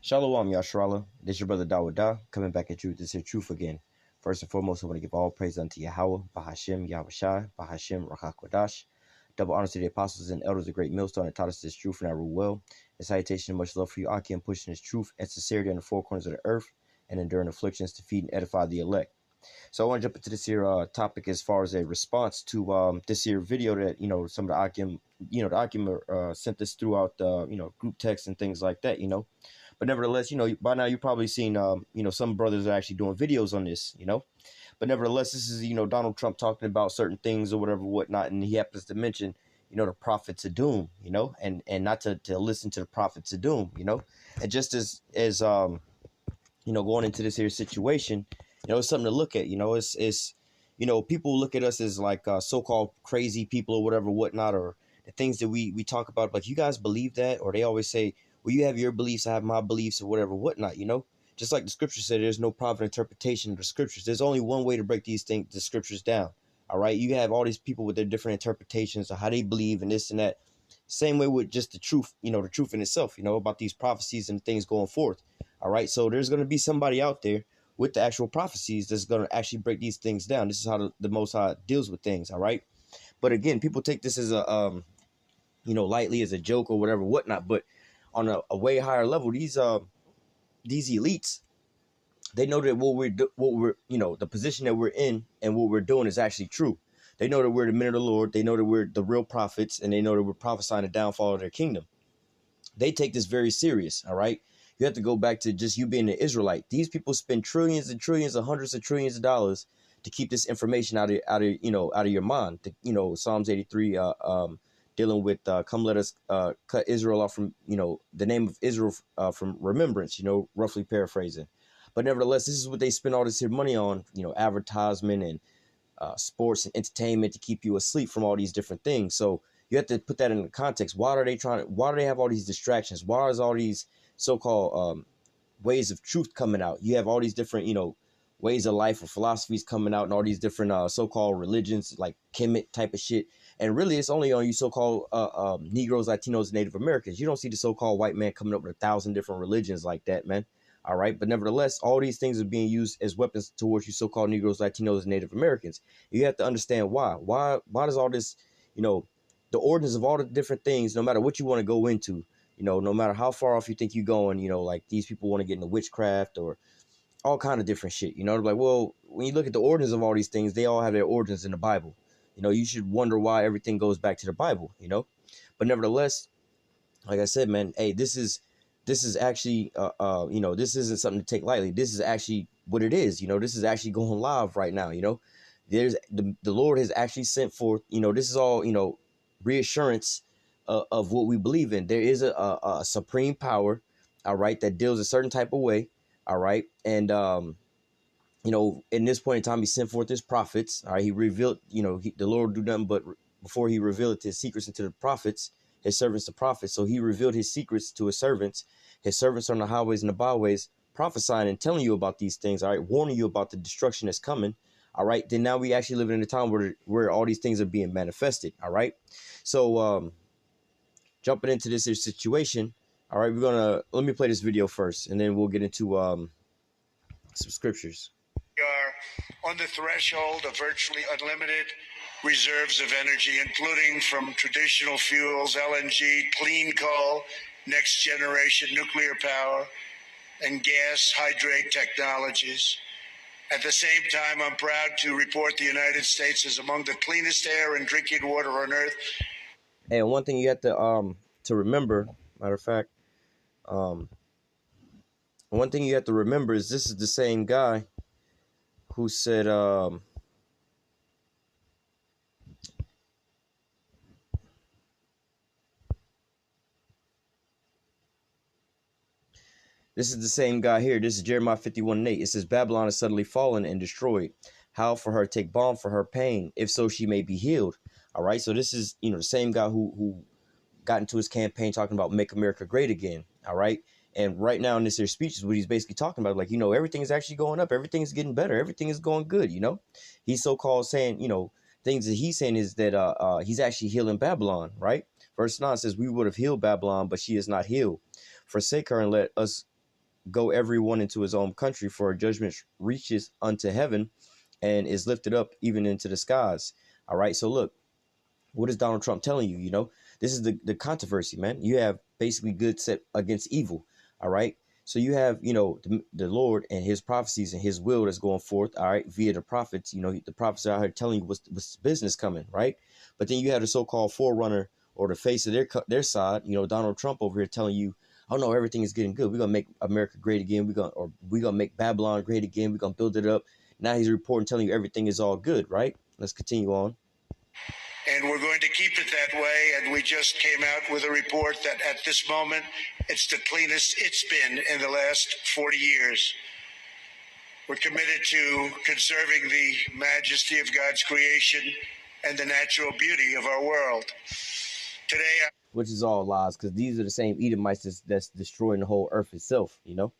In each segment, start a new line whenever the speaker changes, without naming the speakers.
Shalom, Yashrala. This is your brother Dawadah, coming back at you with this here truth again. First and foremost, I want to give all praise unto Yahawah, Bahashem, YAHAWASHI, Bahashem, Rahakwadash. Double honors to the apostles and elders of great millstone that taught us this truth and I rule well. And salutation and much love for you, Aki, and pushing this truth and sincerity on the four corners of the earth and enduring afflictions to feed and edify the elect. So I want to jump into this here topic as far as a response to this here video that, some of the Akim, the Akim sent this throughout, group text and things like that, But nevertheless, by now you've probably seen, some brothers are actually doing videos on this, But nevertheless, this is, Donald Trump talking about certain things or whatever, whatnot. And he happens to mention, the prophets of doom, and not to listen to the prophets of doom, And just as going into this here situation, it's something to look at, it's people look at us as like so-called crazy people or whatever, whatnot, or the things that we talk about. Like, you guys believe that? Or they always say, well, you have your beliefs, I have my beliefs, or whatever, whatnot, Just like the scripture said, there's no proper interpretation of the scriptures. There's only one way to break the scriptures down. All right. You have all these people with their different interpretations of how they believe and this and that. Same way with just the truth, the truth in itself, about these prophecies and things going forth. All right. So there's going to be somebody out there with the actual prophecies that's going to actually break these things down. This is how the Most High deals with things. All right. But again, people take this as a, lightly as a joke or whatever, whatnot. But on a way higher level, these elites, they know that what we're the position that we're in and what we're doing is actually true. They know that we're the men of the Lord. They know that we're the real prophets, and they know that we're prophesying the downfall of their kingdom. They take this very serious. All right. You have to go back to just you being an Israelite. These people spend trillions and trillions of hundreds of trillions of dollars to keep this information out of your mind. Psalms 83, dealing with come let us cut Israel off from the name of Israel from remembrance. Roughly paraphrasing. But nevertheless, this is what they spend all this here money on. Advertisement and sports and entertainment to keep you asleep from all these different things. So you have to put that in the context. Why do they have all these distractions? Why is all these so-called ways of truth coming out? You have all these different, ways of life or philosophies coming out, and all these different so-called religions like Kemet type of shit. And really, it's only on you so-called Negroes, Latinos, Native Americans. You don't see the so-called white man coming up with 1,000 different religions like that, man. All right. But nevertheless, all these things are being used as weapons towards you so-called Negroes, Latinos, and Native Americans. You have to understand why. Why does all this, the origins of all the different things, no matter what you want to go into, no matter how far off you think you're going, like these people want to get into witchcraft or all kind of different shit, like, well, when you look at the origins of all these things, they all have their origins in the Bible. You should wonder why everything goes back to the Bible, But nevertheless, like I said, man, hey, this is actually, this isn't something to take lightly. This is actually what it is. This is actually going live right now. There's the Lord has actually sent forth, this is all, reassurance of what we believe in. There is a supreme power, all right, that deals a certain type of way, all right. And, in this point in time, he sent forth his prophets, all right. He revealed, the Lord do nothing but before he revealed his secrets into the prophets, his servants, the prophets. So he revealed his secrets to his servants on the highways and the byways, prophesying and telling you about these things, all right, warning you about the destruction that's coming. All right. Then now we actually live in a time where all these things are being manifested. All right. So jumping into this situation. All right. Let me play this video first, and then we'll get into some scriptures.
We are on the threshold of virtually unlimited reserves of energy, including from traditional fuels, LNG, clean coal, next generation nuclear power, and gas hydrate technologies. At the same time, I'm proud to report the United States is among the cleanest air and drinking water on earth.
And one thing you have to remember, matter of fact, one thing you have to remember is this is the same guy who said, this is the same guy here. This is Jeremiah 51:8. It says, Babylon is suddenly fallen and destroyed. How for her take balm for her pain, if so she may be healed. All right. So this is, the same guy who got into his campaign talking about make America great again. All right. And right now in this here speech is what he's basically talking about. Like, everything is actually going up. Everything is getting better. Everything is going good. He's so-called saying, things that he's saying is that he's actually healing Babylon. Right. Verse 9 says, we would have healed Babylon, but she is not healed. Forsake her and let us go everyone into his own country, for judgment reaches unto heaven and is lifted up even into the skies. All right. So look, what is Donald Trump telling you? You know, this is the controversy, man. You have basically good set against evil. All right. So you have, you know, the Lord and his prophecies and his will that's going forth, all right, via the prophets. You know, the prophets are out here telling you what's business coming, right? But then you have the so-called forerunner or the face of their side, you know, Donald Trump over here telling you, oh no, everything is getting good. We're gonna make America great again. We're gonna make Babylon great again. We're gonna build it up. Now he's reporting, telling you everything is all good, right? Let's continue on.
And we're going to keep it that way. And we just came out with a report that at this moment, it's the cleanest it's been in the last 40 years. We're committed to conserving the majesty of God's creation and the natural beauty of our world. Today,
which is all lies, because these are the same Edomites that's destroying the whole earth itself, you know?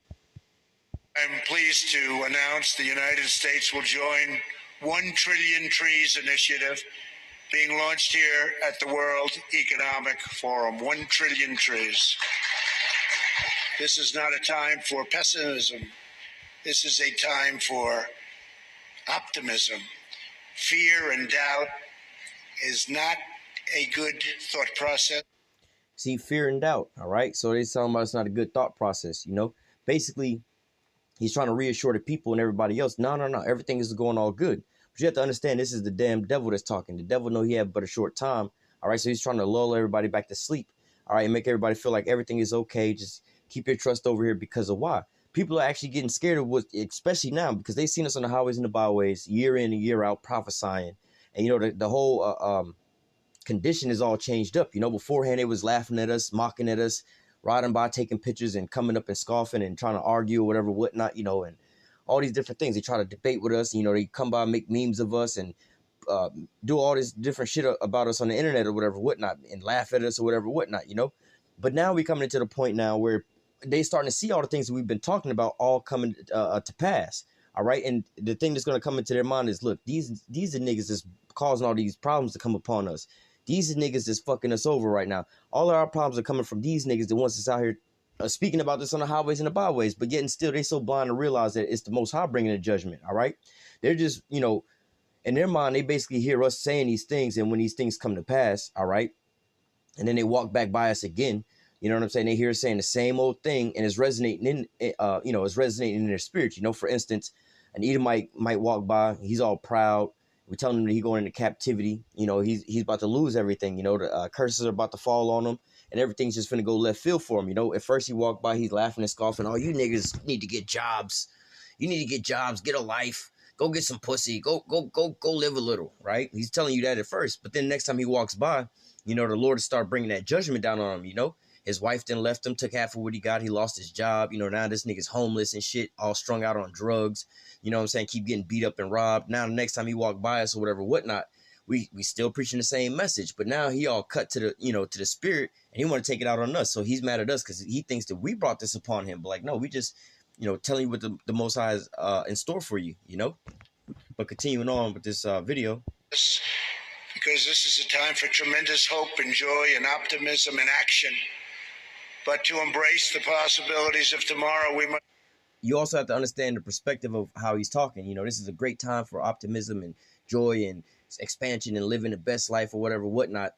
I'm pleased to announce the United States will join 1 Trillion Trees initiative being launched here at the World Economic Forum. 1 trillion trees. This is not a time for pessimism. This is a time for optimism. Fear and doubt is not a good thought process.
See, fear and doubt, all right? So they're talking about it's not a good thought process, you know? Basically, he's trying to reassure the people and everybody else, no, everything is going all good. But you have to understand, this is the damn devil that's talking. The devil know he had but a short time, all right? So he's trying to lull everybody back to sleep, all right? And make everybody feel like everything is okay. Just keep your trust over here, because of why? People are actually getting scared of what, especially now, because they've seen us on the highways and the byways year in and year out prophesying. And, you know, the whole condition is all changed up. You know, beforehand, they was laughing at us, mocking at us, riding by, taking pictures and coming up and scoffing and trying to argue or whatever, whatnot, you know, and all these different things. They try to debate with us. You know, they come by, make memes of us and do all this different shit about us on the internet or whatever, whatnot, and laugh at us or whatever, whatnot, you know. But now we coming into the point now where they starting to see all the things that we've been talking about all coming to pass. All right. And the thing that's going to come into their mind is, look, these are niggas that's causing all these problems to come upon us. These are niggas that's fucking us over right now. All of our problems are coming from these niggas, the ones that's out here speaking about this on the highways and the byways, but yet and still they so blind to realize that it's the Most High bringing the judgment. All right. They're just, you know, in their mind, they basically hear us saying these things. And when these things come to pass, all right, and then they walk back by us again, you know what I'm saying? They hear us saying the same old thing, and it's resonating in, you know, it's resonating in their spirit. You know, for instance, an Edomite might walk by, he's all proud. We tell him that he's going into captivity. You know, he's about to lose everything. You know, the curses are about to fall on him, and everything's just finna go left field for him. You know, at first he walked by, he's laughing and scoffing. Oh, you niggas need to get jobs. You need to get jobs, get a life, go get some pussy, go live a little, right? He's telling you that at first, but then next time he walks by, you know, the Lord start bringing that judgment down on him. You know, his wife then left him, took half of what he got. He lost his job. You know, now this nigga's homeless and shit, all strung out on drugs. You know what I'm saying? Keep getting beat up and robbed. Now the next time he walk by us or whatever, whatnot, we still preaching the same message. But now he all cut to the, you know, to the spirit, and he want to take it out on us. So he's mad at us because he thinks that we brought this upon him. But like, no, we just, you know, telling you what the Most High is in store for you, you know? But continuing on with this video.
Because this is a time for tremendous hope and joy and optimism and action. But to embrace the possibilities of tomorrow, we must.
You also have to understand the perspective of how he's talking. You know, this is a great time for optimism and joy and expansion and living the best life or whatever, whatnot.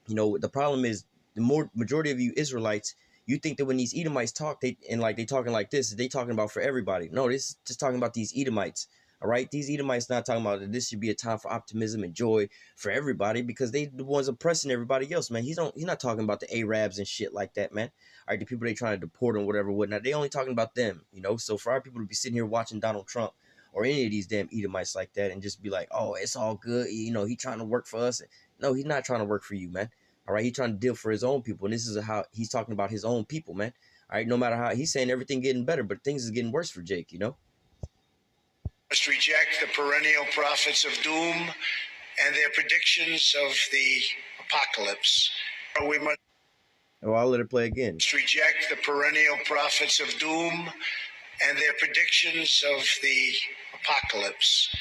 You know, the problem is the majority of you Israelites, you think that when these Edomites talk, they talking like this, they talking about for everybody. No, this is just talking about these Edomites. All right, these Edomites not talking about that this should be a time for optimism and joy for everybody, because they the ones oppressing everybody else, man. He's not talking about the Arabs and shit like that, man. All right, the people they trying to deport and whatever, whatnot. They only talking about them, you know. So for our people to be sitting here watching Donald Trump or any of these damn Edomites like that and just be like, oh, it's all good, you know, he trying to work for us. No, he's not trying to work for you, man. All right, he's trying to deal for his own people, and this is how he's talking about his own people, man. All right, no matter how he's saying everything getting better, but things is getting worse for Jake, you know.
Must reject the perennial prophets of doom and their predictions of the apocalypse. We must.
Oh, I'll let it play again.
Reject the perennial prophets of doom and their predictions of the apocalypse.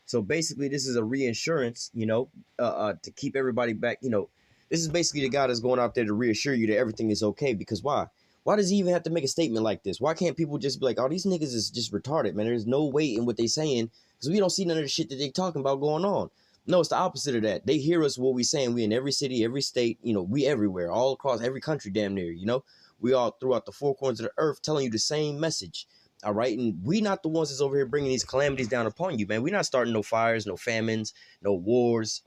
So basically, this is a reinsurance, you know, to keep everybody back. You know, this is basically the guy that's going out there to reassure you that everything is okay. Because why? Why does he even have to make a statement like this? Why can't people just be like, oh, these niggas is just retarded, man. There's no weight in what they saying because we don't see none of the shit that they talking about going on. No, it's the opposite of that. They hear us what we saying. We in every city, every state, you know, we everywhere, all across every country damn near, you know. We all throughout the four corners of the earth telling you the same message. All right. And we not the ones that's over here bringing these calamities down upon you, man. We're not starting no fires, no famines, no wars,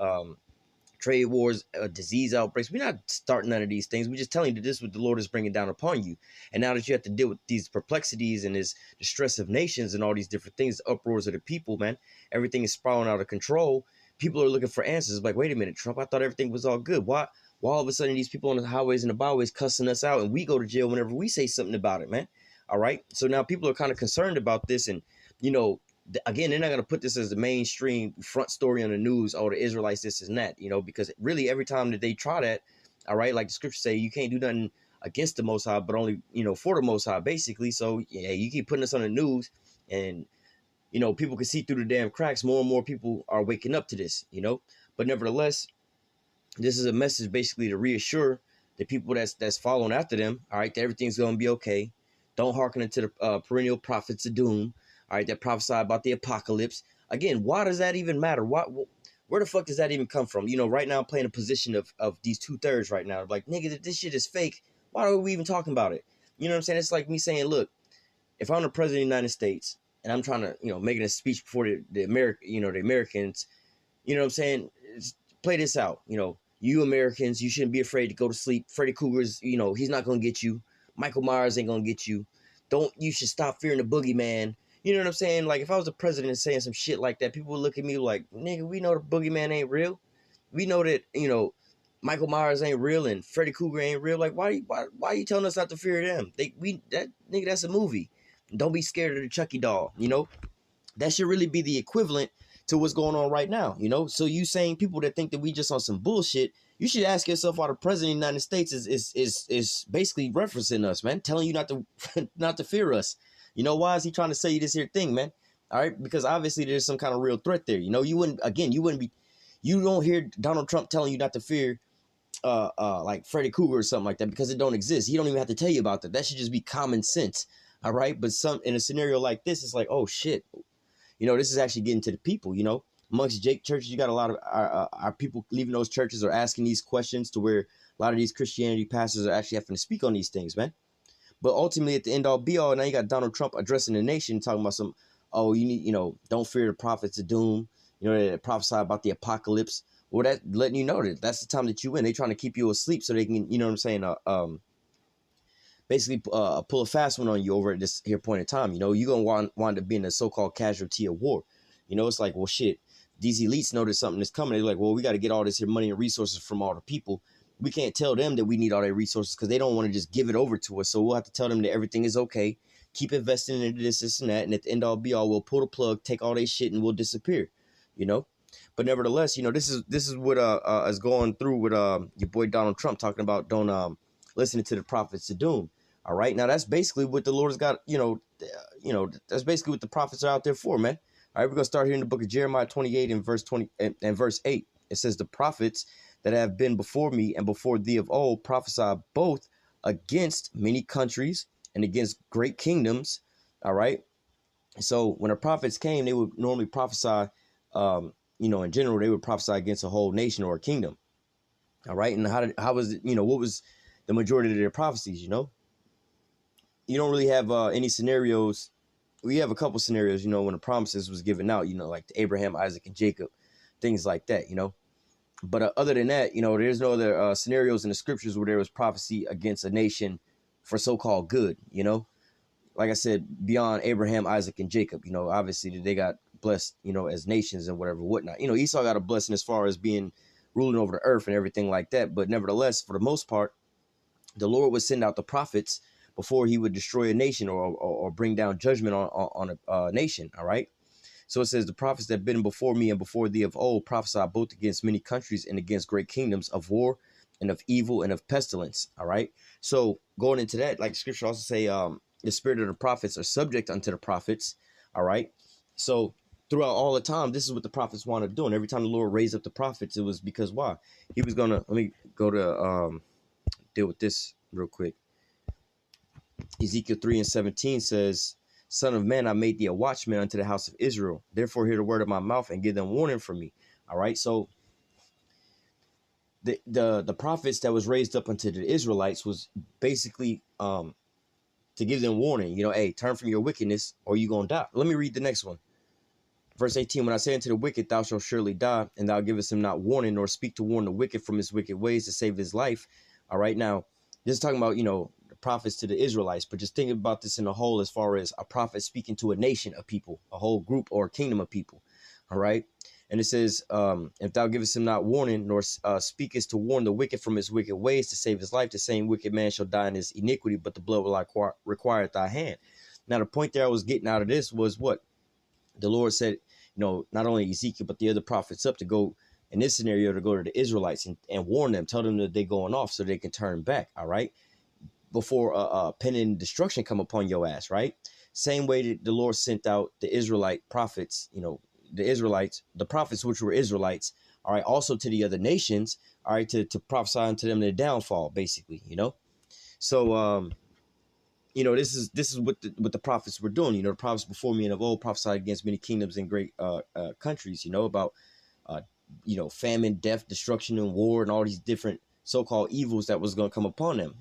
trade wars, disease outbreaks. We're not starting none of these things. We're just telling you that this is what the Lord is bringing down upon you. And now that you have to deal with these perplexities and this distress of nations and all these different things, the uproars of the people, man, everything is spiraling out of control. People are looking for answers. Like, wait a minute, Trump, I thought everything was all good. Why all of a sudden these people on the highways and the byways cussing us out and we go to jail whenever we say something about it, man? All right. So now people are kind of concerned about this. And, you know, again, they're not going to put this as the mainstream front story on the news. Oh, the Israelites, this and that, you know, because really every time that they try that, all right, like the scriptures say, you can't do nothing against the Most High, but only, you know, for the Most High, basically. So, yeah, you keep putting this on the news and, you know, people can see through the damn cracks. More and more people are waking up to this, you know, but nevertheless, this is a message basically to reassure the people that's following after them, all right, that everything's going to be okay. Don't hearken into the perennial prophets of doom, all right, that prophesy about the apocalypse. Again, why does that even matter? Where the fuck does that even come from? You know, right now I'm playing a position of these 2/3 right now. Like, nigga, this shit is fake. Why are we even talking about it? You know what I'm saying? It's like me saying, look, if I'm the president of the United States and I'm trying to, you know, making a speech before the Americans, you know what I'm saying? Play this out. You know, you Americans, you shouldn't be afraid to go to sleep. Freddy Krueger's, you know, he's not going to get you. Michael Myers ain't going to get you. You should stop fearing the boogeyman. You know what I'm saying? Like, if I was the president saying some shit like that, people would look at me like, nigga, we know the boogeyman ain't real. We know that, you know, Michael Myers ain't real and Freddy Krueger ain't real. Like, why are you telling us not to fear them? Nigga, that's a movie. Don't be scared of the Chucky doll, you know? That should really be the equivalent to what's going on right now, you know? So you saying people that think that we just on some bullshit, you should ask yourself why the president of the United States is basically referencing us, man, telling you not to not to fear us. You know, why is he trying to say this here thing, man? All right, because obviously there's some kind of real threat there. You know, you don't hear Donald Trump telling you not to fear like Freddy Krueger or something like that because it don't exist. He don't even have to tell you about that. That should just be common sense. All right, but in a scenario like this, it's like, oh shit, you know, this is actually getting to the people. You know, amongst Jake churches, you got a lot of our people leaving those churches or asking these questions to where a lot of these Christianity pastors are actually having to speak on these things, man. But ultimately, at the end all be all, now you got Donald Trump addressing the nation, talking about some, oh, you need, you know, don't fear the prophets of doom, you know, that prophesy about the apocalypse. Well, that letting you know that that's the time that you win. They trying to keep you asleep so they can, you know what I'm saying, basically pull a fast one on you over at this here point in time. You know, you're going to wind up being a so-called casualty of war. You know, it's like, well, shit, these elites know there's something that's coming. They're like, well, we got to get all this here money and resources from all the people. We can't tell them that we need all their resources because they don't want to just give it over to us. So we'll have to tell them that everything is okay. Keep investing into this and that. And at the end all be all, we'll pull the plug, take all their shit and we'll disappear, you know? But nevertheless, you know, this is what is going through with your boy Donald Trump talking about don't listen to the prophets of doom. All right. Now, that's basically what the Lord has got, you know, that's basically what the prophets are out there for, man. All right. We're going to start here in the book of Jeremiah 28 and verse 20 and verse 8. It says, the prophets that have been before me and before thee of old prophesy both against many countries and against great kingdoms. All right. So when the prophets came, they would normally prophesy, you know, in general, they would prophesy against a whole nation or a kingdom. All right. And how was it, you know, what was the majority of their prophecies, you know? You don't really have any scenarios. We have a couple scenarios, you know, when the promises was given out, you know, like to Abraham, Isaac, and Jacob, things like that, you know. But other than that, you know, there's no other scenarios in the scriptures where there was prophecy against a nation for so-called good, you know. Like I said, beyond Abraham, Isaac, and Jacob, you know, obviously they got blessed, you know, as nations and whatever, whatnot. You know, Esau got a blessing as far as being ruling over the earth and everything like that. But nevertheless, for the most part, the Lord would send out the prophets before he would destroy a nation or bring down judgment on a nation. All right. So it says, the prophets that have been before me and before thee of old prophesy both against many countries and against great kingdoms, of war and of evil and of pestilence. All right. So going into that, like scripture also say, the spirit of the prophets are subject unto the prophets. All right. So throughout all the time, this is what the prophets wanted to do. And every time the Lord raised up the prophets, it was because why? He was going to, let me go to deal with this real quick. Ezekiel 3:17 says, Son of man, I made thee a watchman unto the house of Israel. Therefore hear the word of my mouth and give them warning from me. All right. So the prophets that was raised up unto the Israelites was basically to give them warning, hey, turn from your wickedness or you gonna die. Let me read the next one. Verse 18, when I say unto the wicked, thou shalt surely die, and thou givest him not warning, nor speak to warn the wicked from his wicked ways to save his life. All right, now, this is talking about, the prophets to the Israelites, but just think about this in a whole as far as a prophet speaking to a nation of people, a whole group or a kingdom of people. All right, and it says, if thou givest him not warning, nor speakest to warn the wicked from his wicked ways to save his life, the same wicked man shall die in his iniquity, but the blood will require at thy hand. Now, the point there I was getting out of this was what the Lord said, not only Ezekiel, but the other prophets up to go in this scenario to go to the Israelites and warn them, tell them that they're going off so they can turn back. All right. Before pending destruction come upon your ass. Right. Same way that the Lord sent out the Israelite prophets, the Israelites, the prophets, which were Israelites. All right. Also to the other nations. All right. To prophesy unto them their downfall, basically, So, this is what the prophets were doing. The prophets before me and of old prophesied against many kingdoms and great countries, about, famine, death, destruction, and war, and all these different so-called evils that was going to come upon them,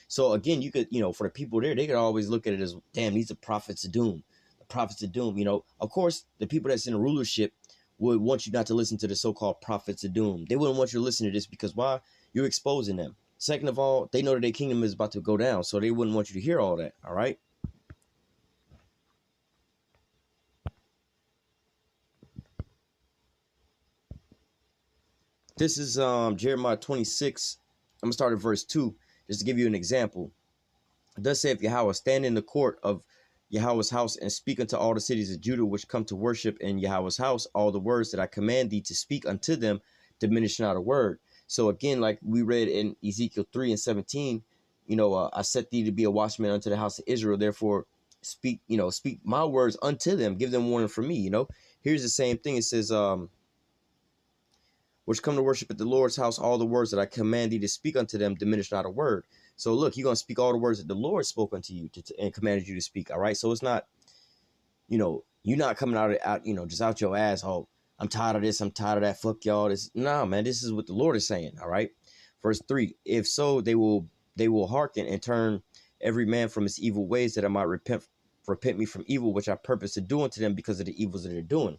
So again, you could, for the people there, they could always look at it as, damn, these are prophets of doom. The prophets of doom, Of course, the people that's in rulership would want you not to listen to the so-called prophets of doom. They wouldn't want you to listen to this because why? You're exposing them. Second of all, they know that their kingdom is about to go down, so they wouldn't want you to hear all that. All right. This is Jeremiah 26. I'm gonna start at verse 2, just to give you an example. Thus saith Yahweh, stand in the court of Yahweh's house and speak unto all the cities of Judah which come to worship in Yahweh's house all the words that I command thee to speak unto them, diminish not a word. So again, like we read in Ezekiel 3:17, I set thee to be a watchman unto the house of Israel. Therefore, speak my words unto them, give them warning from me. Here's the same thing. It says, which come to worship at the Lord's house, all the words that I command thee to speak unto them, diminish not a word. So look, you're gonna speak all the words that the Lord spoke unto you and commanded you to speak. All right. So it's not, you're not coming out, just out your ass. Oh, I'm tired of this. I'm tired of that. Fuck y'all. Nah, man, this is what the Lord is saying. All right. Verse 3, if so, they will hearken and turn every man from his evil ways, that I might repent me from evil, which I purpose to do unto them because of the evils that they're doing.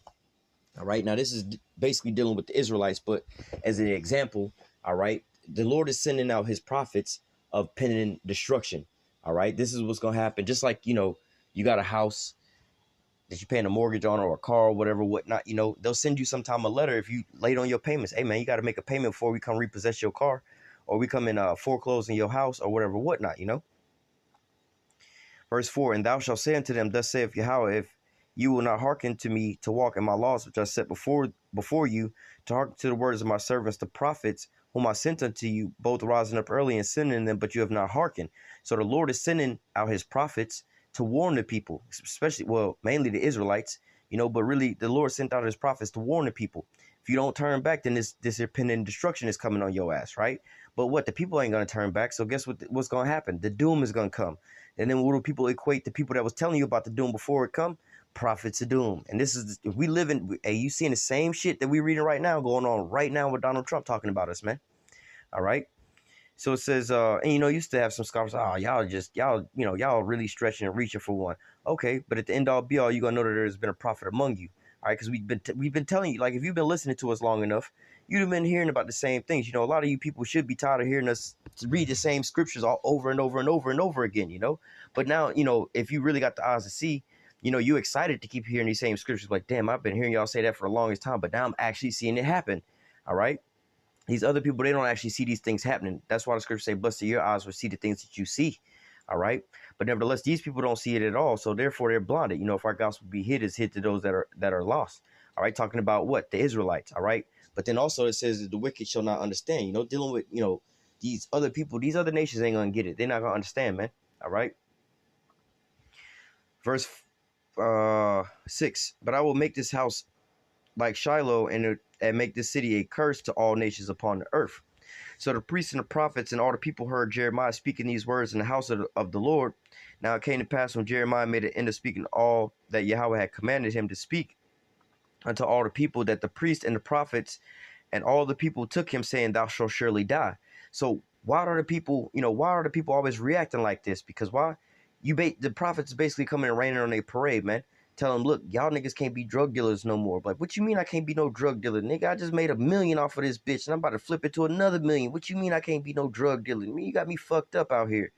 All right. Now, this is basically dealing with the Israelites, but as an example, all right, the Lord is sending out his prophets of pending destruction. All right. This is what's going to happen. Just like, you got a house that you're paying a mortgage on, or a car or whatnot, they'll send you sometime a letter if you late on your payments. Hey, man, you got to make a payment before we come repossess your car, or we come in foreclose in your house or whatnot. Verse 4, and thou shalt say unto them, thus saith Yahweh, if you will not hearken to me to walk in my laws, which I set before you, to hearken to the words of my servants, the prophets, whom I sent unto you, both rising up early and sending them, but you have not hearkened. So the Lord is sending out his prophets to warn the people, especially, mainly the Israelites, but really the Lord sent out his prophets to warn the people. If you don't turn back, then this impending destruction is coming on your ass, right? But what? The people ain't going to turn back. So guess what's going to happen? The doom is going to come. And then what do people equate the people that was telling you about the doom before it come? Prophets of doom. And this is, we live in, you seeing the same shit that we reading right now going on right now with Donald Trump talking about us, man. All right. So it says, and used to have some scoffers, y'all really stretching and reaching for one. Okay, but at the end all be all, you're gonna know that there's been a prophet among you. All right, because we've been telling you, like, if you've been listening to us long enough, you'd have been hearing about the same things. A lot of you people should be tired of hearing us read the same scriptures all over and over and over and over again, But now, if you really got the eyes to see, you excited to keep hearing these same scriptures. Like, damn, I've been hearing y'all say that for the longest time, but now I'm actually seeing it happen. All right. These other people, they don't actually see these things happening. That's why the scriptures say, blessed are your eyes will see the things that you see. All right. But nevertheless, these people don't see it at all. So therefore, they're blinded. If our gospel be hid, it's hid to those that are lost. All right. Talking about what? The Israelites. All right. But then also it says that the wicked shall not understand. Dealing with, these other people, these other nations ain't going to get it. They're not going to understand, man. All right. Verse 6. But I will make this house like Shiloh and make this city a curse to all nations upon the earth. So the priests and the prophets and all the people heard Jeremiah speaking these words in the house of the Lord. Now it came to pass when Jeremiah made an end of speaking all that Yahweh had commanded him to speak unto all the people, that the priests and the prophets and all the people took him, saying, thou shalt surely die. So why are the people, why are the people always reacting like this? Because why? The prophets basically coming and raining on a parade, man. Tell them, look, y'all niggas can't be drug dealers no more. Like, what you mean I can't be no drug dealer? Nigga, I just made $1 million off of this bitch, and I'm about to flip it to another $1 million. What you mean I can't be no drug dealer? I mean, you got me fucked up out here.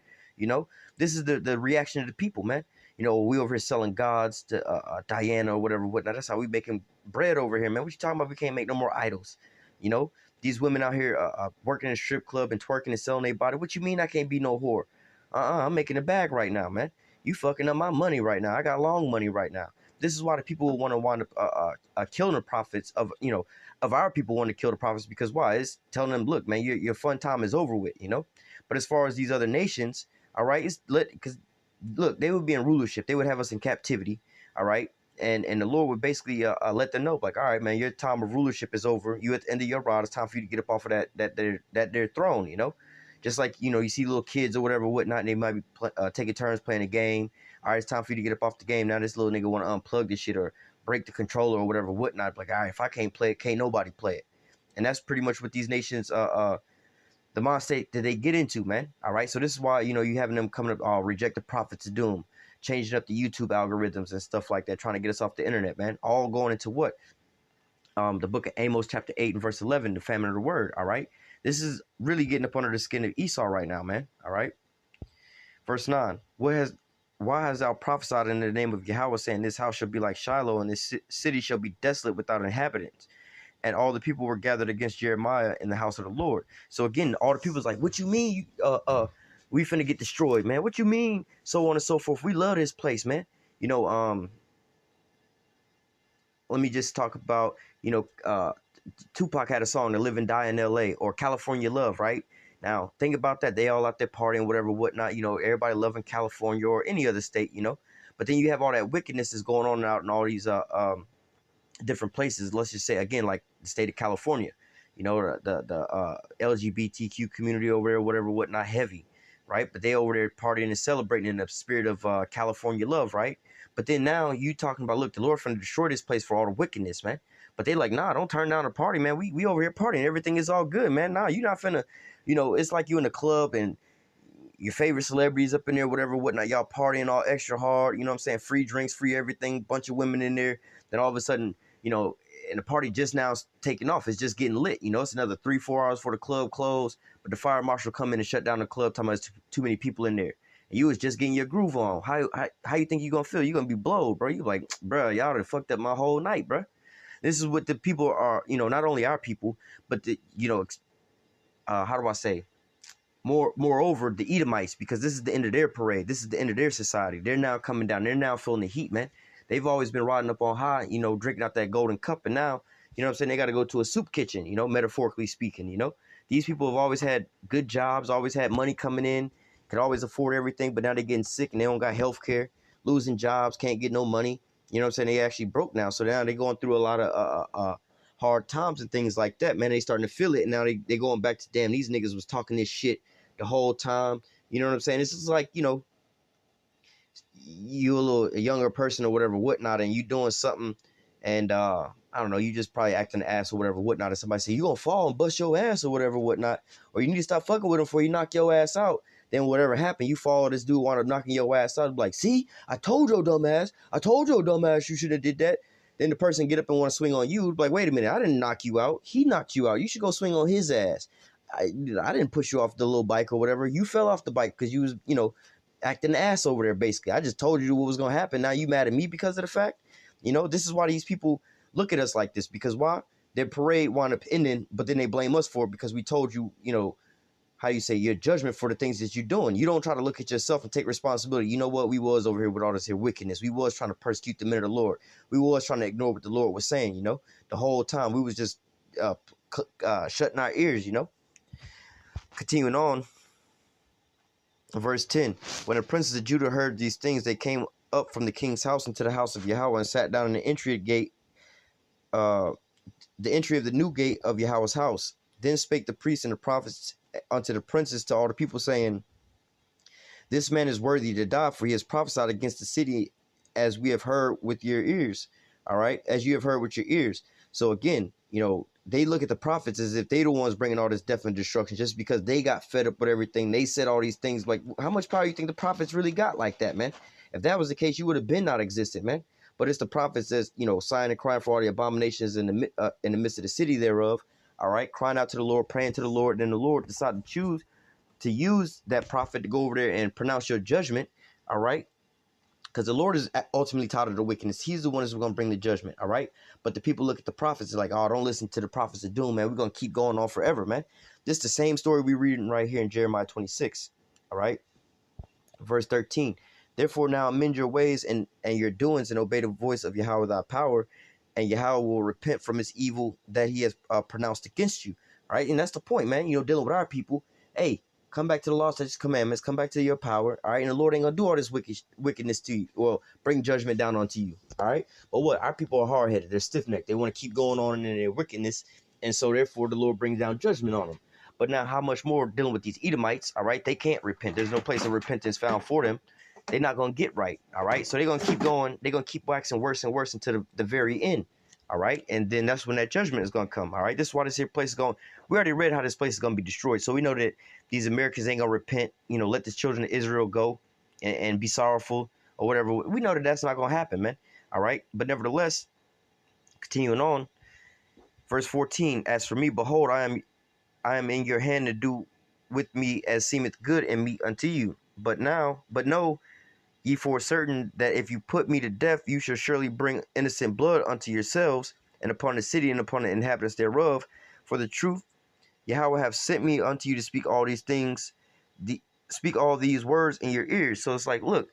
This is the reaction of the people, man. We over here selling gods to Diana or whatnot. That's how we making bread over here, man. What you talking about? We can't make no more idols. These women out here working in a strip club and twerking and selling their body. What you mean I can't be no whore? I'm making a bag right now, man. You fucking up my money right now. I got long money right now. This is why the people want to wind up killing the prophets of our people want to kill the prophets, because why? It's telling them, look, man, your fun time is over with, But as far as these other nations, all right, because look, they would be in rulership. They would have us in captivity, all right? And the Lord would basically let them know, like, all right, man, your time of rulership is over. You at the end of your rod. It's time for you to get up off of their throne, Just like, you see little kids or whatnot, and they might be taking turns playing a game. All right, it's time for you to get up off the game. Now this little nigga want to unplug this shit or break the controller or whatnot. Like, all right, if I can't play it, can't nobody play it. And that's pretty much what these nations, the mind state that they get into, man. All right, so this is why, you having them coming up, reject the prophets of doom, changing up the YouTube algorithms and stuff like that, trying to get us off the internet, man. All going into what? The book of Amos, chapter 8 and verse 11, the famine of the word, all right? This is really getting up under the skin of Esau right now, man, all right? Verse 9, why hast thou prophesied in the name of Yahweh, saying, this house shall be like Shiloh, and this city shall be desolate without inhabitants? And all the people were gathered against Jeremiah in the house of the Lord. So again, all the people's like, what you mean we finna get destroyed, man? What you mean? So on and so forth. We love this place, man. Let me just talk about, Tupac had a song, To Live and Die in LA, or California Love, right? Now, think about that. They all out there partying, whatnot, everybody loving California or any other state, But then you have all that wickedness that's going on out in all these different places. Let's just say, again, like the state of California, the LGBTQ community over there, whatnot, heavy, right? But they over there partying and celebrating in the spirit of California love, right? But then now you talking about, look, the Lord finna destroy this place for all the wickedness, man. But they like, nah, don't turn down the party, man. We over here partying. Everything is all good, man. Nah, you not finna, it's like you in a club and your favorite celebrities up in there, whatnot. Y'all partying all extra hard. You know what I'm saying? Free drinks, free everything. Bunch of women in there. Then all of a sudden, and the party just now is taking off. It's just getting lit. It's another 3-4 hours for the club closed. But the fire marshal come in and shut down the club, talking about too many people in there. And you was just getting your groove on. How you think you gonna feel? You gonna be blowed, bro. You like, bro, y'all done fucked up my whole night, bro. This is what the people are, not only our people, but the, how do I say? Moreover, the Edomites, because this is the end of their parade. This is the end of their society. They're now coming down. They're now feeling the heat, man. They've always been riding up on high, drinking out that golden cup. And now, what I'm saying, they got to go to a soup kitchen, metaphorically speaking, These people have always had good jobs, always had money coming in, could always afford everything. But now they're getting sick and they don't got health care, losing jobs, can't get no money. They actually broke now. So now they're going through a lot of hard times and things like that, man. They starting to feel it. And now they going back to, damn, these niggas was talking this shit the whole time. You know what I'm saying? This is like, you a younger person or whatnot, and you doing something, and I don't know, you just probably acting an ass or whatnot, and somebody say you gonna fall and bust your ass or whatnot, or you need to stop fucking with him before you knock your ass out. Then whatever happened, you follow this dude wound up knocking your ass out. Like, see, I told your dumb ass you should have did that. Then the person get up and want to swing on you. Like, wait a minute, I didn't knock you out. He knocked you out. You should go swing on his ass. I didn't push you off the little bike or whatever. You fell off the bike because you was, acting ass over there, basically. I just told you what was going to happen. Now you mad at me because of the fact? This is why these people look at us like this. Because why? Their parade wound up ending, but then they blame us for it because we told you, how you say, your judgment for the things that you're doing. You don't try to look at yourself and take responsibility. You know what? We was over here with all this here wickedness. We was trying to persecute the men of the Lord. We was trying to ignore what the Lord was saying, the whole time. We was just shutting our ears, Continuing on, verse 10. When the princes of Judah heard these things, they came up from the king's house into the house of Yahweh and sat down in the entry gate, the entry of the new gate of Yahweh's house. Then spake the priests and the prophets unto the princes to all the people, saying, this man is worthy to die, for he has prophesied against the city, as we have heard with your ears. All right, as you have heard with your ears. So again, you know, they look at the prophets as if they the ones bringing all this death and destruction, just because they got fed up with everything. They said all these things. Like, how much power you think the prophets really got like that, man? If that was the case, you would have been not existed, man. But it's the prophets that's, you know, sighing and crying for all the abominations in the midst of the city thereof. All right, crying out to the Lord, praying to the Lord. And then the Lord decided to use that prophet to go over there and pronounce your judgment. All right, because the Lord is ultimately tired of the wickedness. He's the one who's going to bring the judgment. All right, but the people look at the prophets and like, oh, don't listen to the prophets of doom, man. We're going to keep going on forever, man. This is the same story we're reading right here in Jeremiah 26. All right, verse 13. Therefore now amend your ways and your doings, and obey the voice of Yahweh thy power, and Yahweh will repent from his evil that he has pronounced against you. All right, and that's the point, man. You know, dealing with our people. Hey, come back to the law, statutes, commandments. Come back to your power. All right, and the Lord ain't gonna do all this wickedness to you. Well, bring judgment down onto you. All right, but what? Our people are hard headed. They're stiff necked. They want to keep going on in their wickedness, and so therefore the Lord brings down judgment on them. But now, how much more dealing with these Edomites? All right, they can't repent. There's no place of repentance found for them. They're not gonna get right. All right, so they're gonna keep going. They're gonna keep waxing worse and worse until the very end. All right, and then that's when that judgment is gonna come. All right, this is why this here place is going. We already read how this place is gonna be destroyed, so we know that these Americans ain't gonna repent. You know, let the children of Israel go and be sorrowful or whatever. We know that that's not gonna happen, man. All right, but nevertheless, continuing on, verse 14. As for me, behold, I am in your hand to do with me as seemeth good and meet unto you. But know ye for certain that if you put me to death, you shall surely bring innocent blood unto yourselves, and upon the city and upon the inhabitants thereof. For the truth, Yahweh have sent me unto you to speak all these things, speak all these words in your ears. So it's like, look,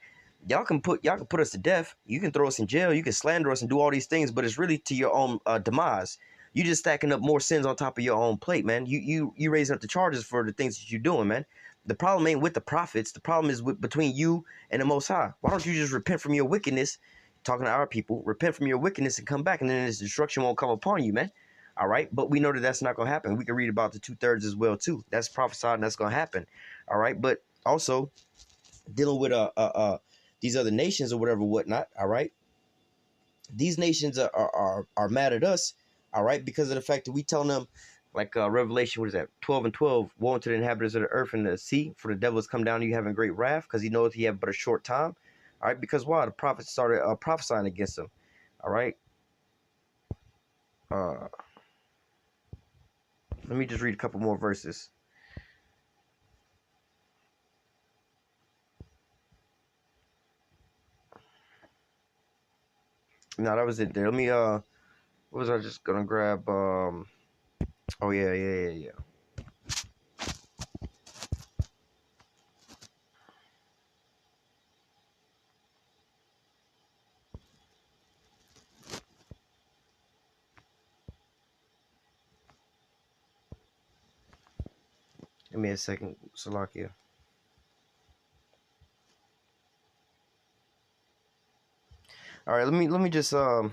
y'all can put us to death. You can throw us in jail. You can slander us and do all these things, but it's really to your own demise. You just stacking up more sins on top of your own plate, man. You raising up the charges for the things that you're doing, man. The problem ain't with the prophets. The problem is between you and the Most High. Why don't you just repent from your wickedness? Talking to our people, repent from your wickedness and come back, and then this destruction won't come upon you, man. All right, but we know that that's not going to happen. We can read about the 2/3 as well too. That's prophesied, and that's going to happen. All right, but also dealing with these other nations or whatever, whatnot. All right, these nations are mad at us. All right, because of the fact that we telling them, like Revelation, what is that? 12:12. Woe unto the inhabitants of the earth and the sea, for the devil has come down to you having great wrath, because he knoweth he have but a short time. All right, because why? The prophets started prophesying against them. All right. Let me just read a couple more verses. No, that was it there. Let me what was I just gonna grab? Oh yeah. Give me a second, Salakia. All right, let me just I'm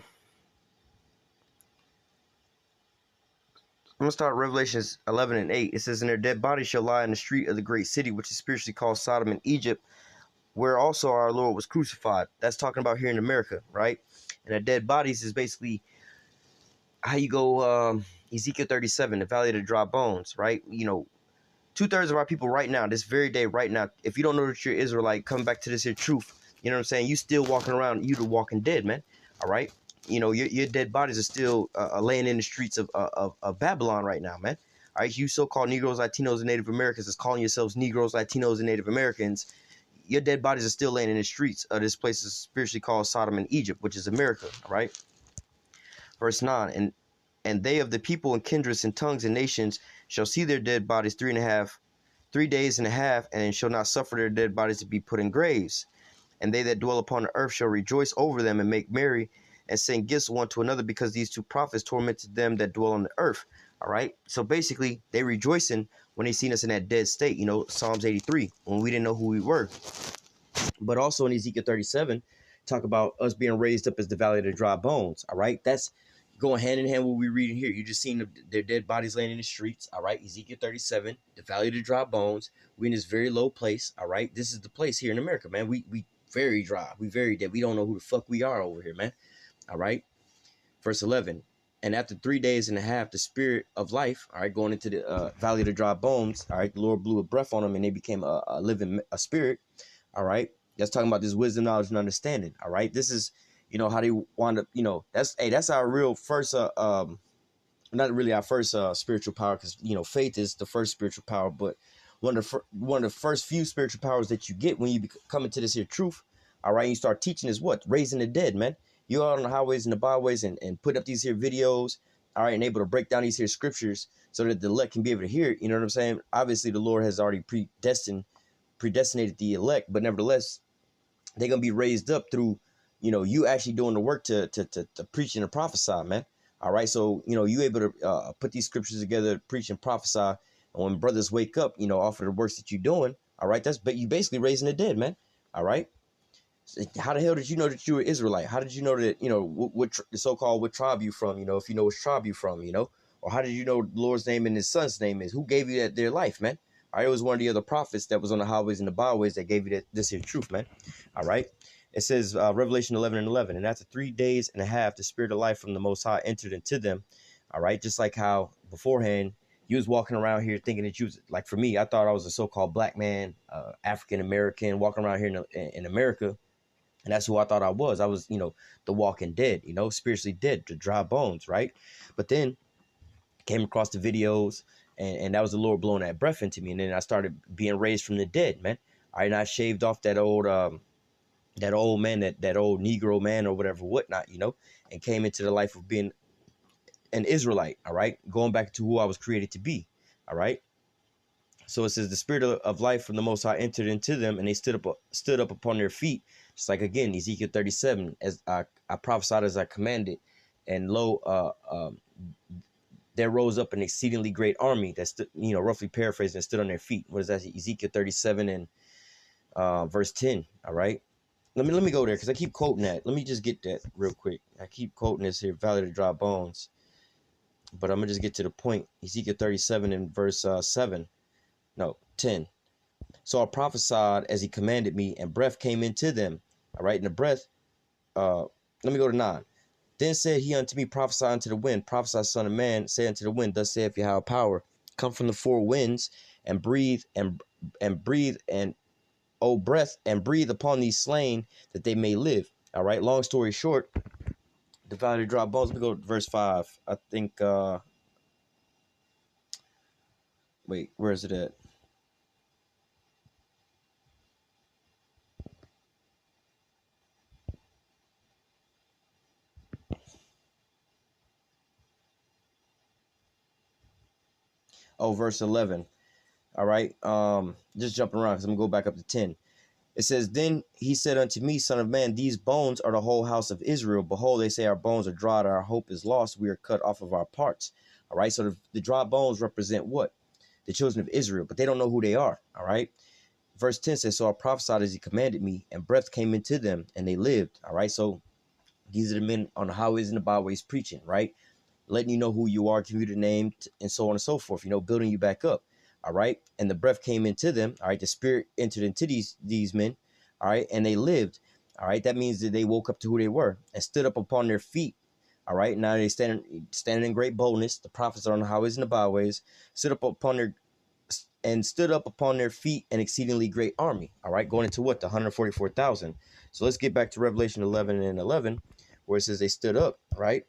gonna start Revelations 11:8. It says, "And their dead bodies shall lie in the street of the great city, which is spiritually called Sodom and Egypt, where also our Lord was crucified." That's talking about here in America, right? And their dead bodies is basically how you go Ezekiel 37, the valley of the dry bones, right? You know, 2/3 of our people right now, this very day, right now, if you don't know that you're Israelite, come back to this here truth. You know what I'm saying? You still walking around, you the walking dead, man. All right? You know, your dead bodies are still laying in the streets of Babylon right now, man. All right? You so-called Negroes, Latinos, and Native Americans is calling yourselves Negroes, Latinos, and Native Americans. Your dead bodies are still laying in the streets of this place is spiritually called Sodom and Egypt, which is America, all right? Verse 9, and they of the people and kindreds and tongues and nations shall see their dead bodies 3 days and a half, and shall not suffer their dead bodies to be put in graves. And they that dwell upon the earth shall rejoice over them and make merry and sing gifts one to another, because these two prophets tormented them that dwell on the earth. All right. So basically, they rejoicing when they seen us in that dead state. You know, Psalms 83, when we didn't know who we were. But also in Ezekiel 37, talk about us being raised up as the valley of the dry bones. All right. That's going hand in hand with what we're reading here. You just seen their dead bodies laying in the streets. All right, Ezekiel 37, the valley of the dry bones. We in this very low place. All right, this is the place here in America, man. We very dry. We very dead. We don't know who the fuck we are over here, man. All right, verse 11. And after 3 days and a half, the spirit of life, all right, going into the valley of the dry bones, all right, the Lord blew a breath on them and they became a living spirit, all right. That's talking about this wisdom, knowledge, and understanding, all right. This is, you know, how they wind up, you know, that's our real first, not really our first spiritual power, because, you know, faith is the first spiritual power, but one of the first few spiritual powers that you get when you come into this here truth, all right, and you start teaching is what? Raising the dead, man. You're out on the highways and the byways and put up these here videos, all right, and able to break down these here scriptures so that the elect can be able to hear it. You know what I'm saying? Obviously, the Lord has already predestinated the elect, but nevertheless, they're going to be raised up through, you know, you actually doing the work to preach and to prophesy, man. All right, so, you know, you able to put these scriptures together, preach and prophesy, and when brothers wake up, you know, off of the works that you're doing, all right, that's you basically raising the dead, man. All right. How the hell did you know that you were Israelite? How did you know that, you know, what the so-called what tribe you from, you know, if you know which tribe you from, you know, or how did you know the Lord's name and his son's name is? Who gave you that their life, man? All right, it was one of the other prophets that was on the highways and the byways that gave you this here truth, man. All right, it says Revelation 11:11, and after 3 days and a half, the spirit of life from the Most High entered into them. All right, just like how beforehand you was walking around here thinking that you was, like, for me, I thought I was a so-called black man, African American, walking around here in America. And that's who I thought I was. I was, you know, the walking dead, you know, spiritually dead, the dry bones, right? But then came across the videos, and that was the Lord blowing that breath into me. And then I started being raised from the dead, man. All right, and I shaved off that old man, that old Negro man or whatever, whatnot, you know, and came into the life of being an Israelite, all right? Going back to who I was created to be, all right? So it says the spirit of life from the Most High entered into them, and they stood up upon their feet. Just like, again, Ezekiel 37, as I prophesied as I commanded, and lo, there rose up an exceedingly great army that stood, you know, roughly paraphrasing, and stood on their feet. What is that? Ezekiel 37 and verse 10. All right. Let me go there because I keep quoting that. Let me just get that real quick. I keep quoting this here, Valley of the Dry Bones, but I'm gonna just get to the point. Ezekiel 37 and verse 10. So I prophesied as he commanded me, and breath came into them. All right, and the breath, let me go to 9. Then said he unto me, prophesy unto the wind, prophesy, son of man, say unto the wind, thus saith Yahweh power, come from the four winds, and breathe, and O breath, and breathe upon these slain, that they may live. All right, long story short, the valley of dry bones. Let me go to verse 5. I think, wait, where is it at? Oh, verse 11. All right. Just jumping around because I'm gonna go back up to 10. It says, then he said unto me, son of man, these bones are the whole house of Israel. Behold, they say our bones are dried, our hope is lost. We are cut off of our parts. All right. So the dry bones represent what? The children of Israel, but they don't know who they are. All right. Verse 10 says, so I prophesied as he commanded me, and breath came into them, and they lived. All right. So these are the men on the highways and the byways preaching, right? Letting you know who you are, giving you the name, and so on and so forth, you know, building you back up. All right. And the breath came into them. All right. The spirit entered into these men. All right. And they lived. All right. That means that they woke up to who they were and stood up upon their feet. All right. Now they standing in great boldness. The prophets are on the highways and the byways, stood up upon their feet an exceedingly great army. All right. Going into what? The 144,000. So let's get back to Revelation 11 and 11, where it says they stood up. Right.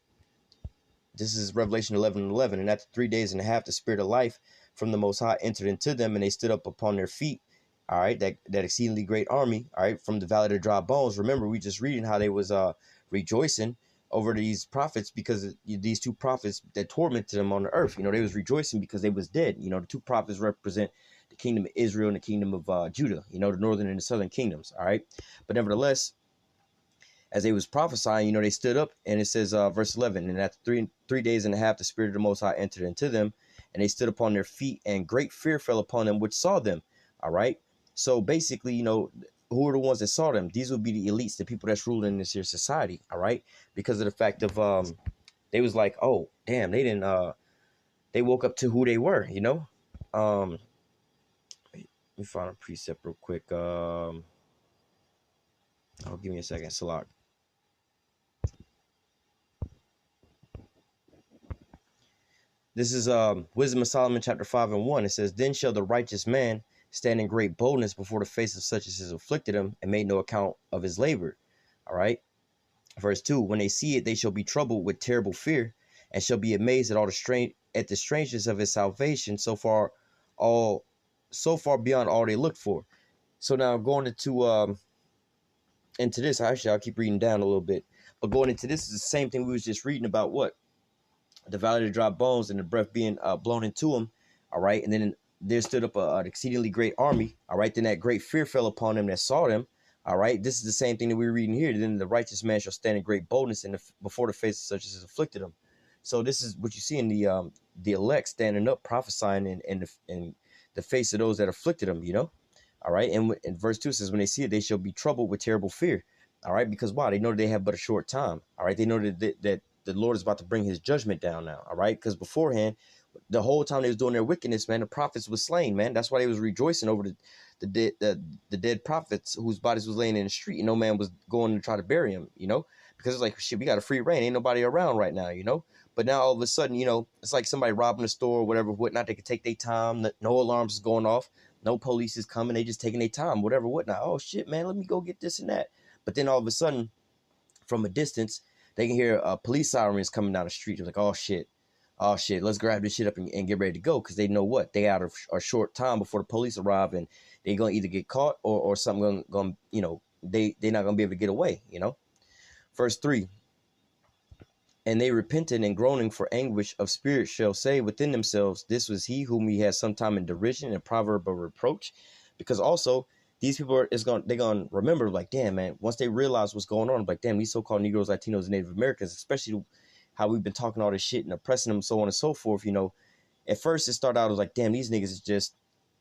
This is Revelation 11:11. And after 3 days and a half, the spirit of life from the Most High entered into them, and they stood up upon their feet. All right, that exceedingly great army. All right, from the valley of the dry bones. Remember, we just reading how they was rejoicing over these prophets, because these two prophets that tormented them on the earth. You know, they was rejoicing because they was dead. You know, the two prophets represent the kingdom of Israel and the kingdom of Judah. You know, the northern and the southern kingdoms. All right, but nevertheless, as they was prophesying, you know, they stood up, and it says, verse 11, and after three days and a half, the spirit of the Most High entered into them, and they stood upon their feet, and great fear fell upon them which saw them. All right. So basically, you know, who are the ones that saw them? These would be the elites, the people that's ruling this here society. All right. Because of the fact of they was like, oh damn, they didn't they woke up to who they were, you know. Let me find a precept real quick. Oh, give me a second, Salak. This is Wisdom of Solomon chapter 5 and 1. It says, then shall the righteous man stand in great boldness before the face of such as has afflicted him and made no account of his labor. All right. Verse 2, when they see it, they shall be troubled with terrible fear and shall be amazed at all the strangeness of his salvation, so far beyond all they looked for. So now going into this, actually I'll keep reading down a little bit, but going into this is the same thing we was just reading about. What? The valley of the dry bones and the breath being blown into him. All right. And then there stood up an exceedingly great army. All right. Then that great fear fell upon them that saw them. All right. This is the same thing that we're reading here. Then the righteous man shall stand in great boldness before the face of such as has afflicted him. So this is what you see in the elect standing up, prophesying in the face of those that afflicted them, you know. All right. And verse 2 says, when they see it, they shall be troubled with terrible fear. All right. Because why? They know they have but a short time. All right. They know that the Lord is about to bring his judgment down now. All right. Because beforehand, the whole time they was doing their wickedness, man, the prophets was slain, man. That's why they was rejoicing over the dead prophets whose bodies was laying in the street and no man was going to try to bury him, you know, because it's like, shit, we got a free reign. Ain't nobody around right now, you know. But now all of a sudden, you know, it's like somebody robbing a store or whatever, whatnot. They could take their time. No alarms is going off. No police is coming. They just taking their time, whatever, whatnot. Oh, shit, man, let me go get this and that. But then all of a sudden, from a distance, they can hear police sirens coming down the street. They're like, oh, shit, let's grab this shit up and get ready to go. Because they know what? They out of a short time before the police arrive and they're going to either get caught or something going, you know, they're not going to be able to get away, you know. Verse 3. And they repented and groaning for anguish of spirit shall say within themselves, this was he whom we had sometime in derision and proverb of reproach. Because also these people they're gonna remember, like, damn, man, once they realize what's going on, like, damn, these so-called Negroes, Latinos, and Native Americans, especially how we've been talking all this shit and oppressing them, so on and so forth, you know. At first it started out as like, damn, these niggas is just,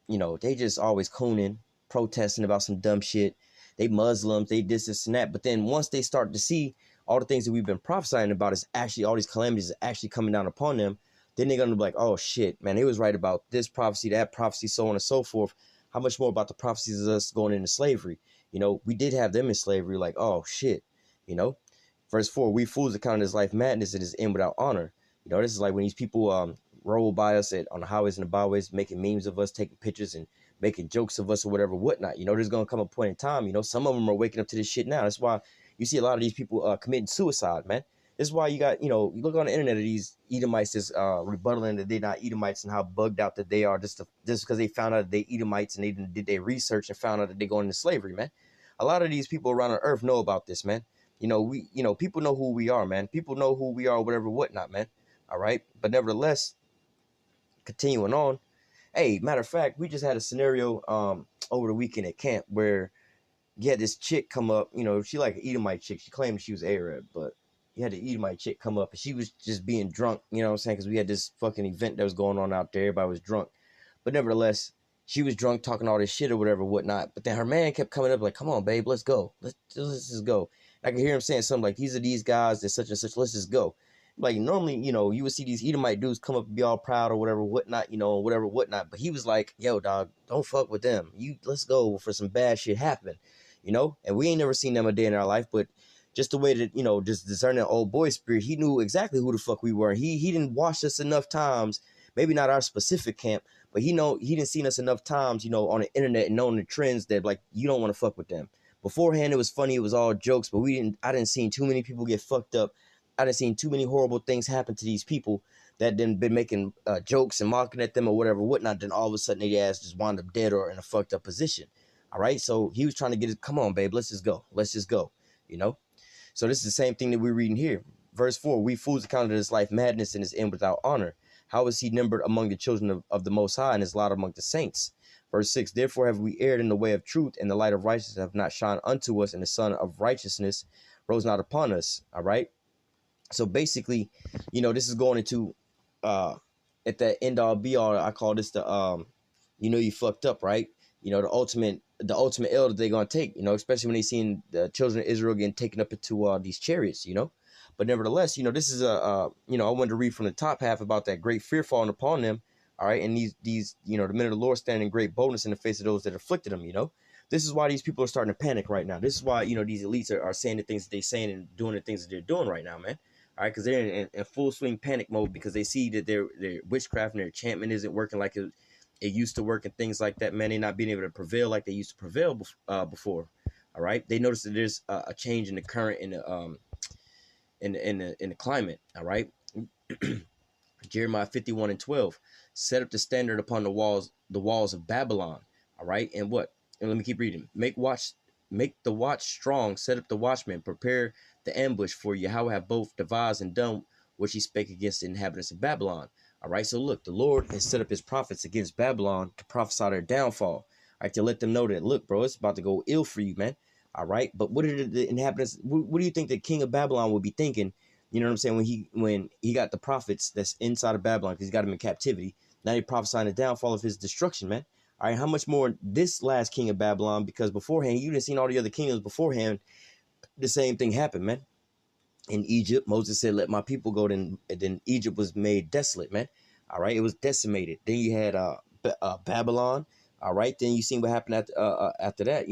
you know, they just always cooning, protesting about some dumb shit. They Muslims, they this and that. But then once they start to see all the things that we've been prophesying about is actually all these calamities is actually coming down upon them, then they're gonna be like, oh shit, man, they was right about this prophecy, that prophecy, so on and so forth. How much more about the prophecies of us going into slavery? You know, we did have them in slavery, like, oh shit, you know. Verse 4, we fools account his life madness and his end without honor. You know, this is like when these people roll by us on the highways and the byways, making memes of us, taking pictures and making jokes of us or whatever, whatnot. You know, there's gonna come a point in time, you know, some of them are waking up to this shit now. That's why you see a lot of these people committing suicide, man. This is why you got, you know, you look on the internet of these Edomites that's rebuttaling that they're not Edomites and how bugged out that they are just because they found out that they Edomites and they did their research and found out that they're going into slavery, man. A lot of these people around the earth know about this, man. You know, people know who we are, man. People know who we are, whatever, whatnot, man. All right. But nevertheless, continuing on. Hey, matter of fact, we just had a scenario over the weekend at camp where you had this chick come up, you know, she like an Edomite chick. She claimed she was Arab, but you had the Edomite chick come up and she was just being drunk, you know what I'm saying? Because we had this fucking event that was going on out there. Everybody was drunk. But nevertheless, she was drunk talking all this shit or whatever, whatnot. But then her man kept coming up like, come on, babe, let's go. Let's just go. And I could hear him saying something like, these are these guys, they're such and such, let's just go. Like, normally, you know, you would see these Edomite dudes come up and be all proud or whatever, whatnot, you know, whatever, whatnot. But he was like, yo, dog, don't fuck with them. Let's go for some bad shit happen. You know, and we ain't never seen them a day in our life, but just the way that, you know, just discerning old boy spirit, he knew exactly who the fuck we were. He didn't watch us enough times, maybe not our specific camp, but he didn't see us enough times, you know, on the internet and knowing the trends that, like, you don't want to fuck with them. Beforehand, it was funny, it was all jokes, but I didn't see too many people get fucked up. I didn't see too many horrible things happen to these people that then been making jokes and mocking at them or whatever, whatnot. Then all of a sudden, their ass just wound up dead or in a fucked up position. All right. So he was trying to get it. Come on, babe. Let's just go. Let's just go. You know. So this is the same thing that we're reading here. Verse 4, we fools accounted his life madness and his end without honor. How is he numbered among the children of the Most High and his lot among the saints? Verse 6, therefore have we erred in the way of truth, and the light of righteousness have not shined unto us, and the sun of righteousness rose not upon us. All right. So basically, you know, this is going into at that end all be all. I call this the you know, you fucked up, right? You know, the ultimate L that they're gonna take, you know, especially when they seen the children of Israel getting taken up into these chariots, you know. But nevertheless, this is I wanted to read from the top half about that great fear falling upon them. All right, and these the men of the Lord standing in great boldness in the face of those that afflicted them. This is why these people are starting to panic right now. This is why these elites are saying the things that they're saying and doing the things that they're doing right now, man. All right, because they're in full swing panic mode because they see that their witchcraft and their enchantment isn't working like it used to work and things like that, man. They're not being able to prevail like they used to prevail before. All right, they notice that there's a change in the current in the climate. All right. Jeremiah 51:12, set up the standard upon the walls of Babylon. All right, and what? And let me keep reading. Make the watch strong, set up the watchmen, prepare the ambush, for Yahweh have both devised and done what he spake against the inhabitants of Babylon. All right, so look, the Lord has set up his prophets against Babylon to prophesy their downfall. All right, to let them know that, look, bro, it's about to go ill for you, man. All right, but what did the inhabitants? What do you think the king of Babylon would be thinking? You know what I'm saying? When he got the prophets that's inside of Babylon, because he's got them in captivity. Now they prophesying the downfall of his destruction, man. All right, how much more this last king of Babylon? Because beforehand, you didn't seen all the other kingdoms beforehand. The same thing happened, man. In Egypt, Moses said, "Let my people go." Then Egypt was made desolate, man. All right, it was decimated. Then you had Babylon. All right, then you seen what happened after that.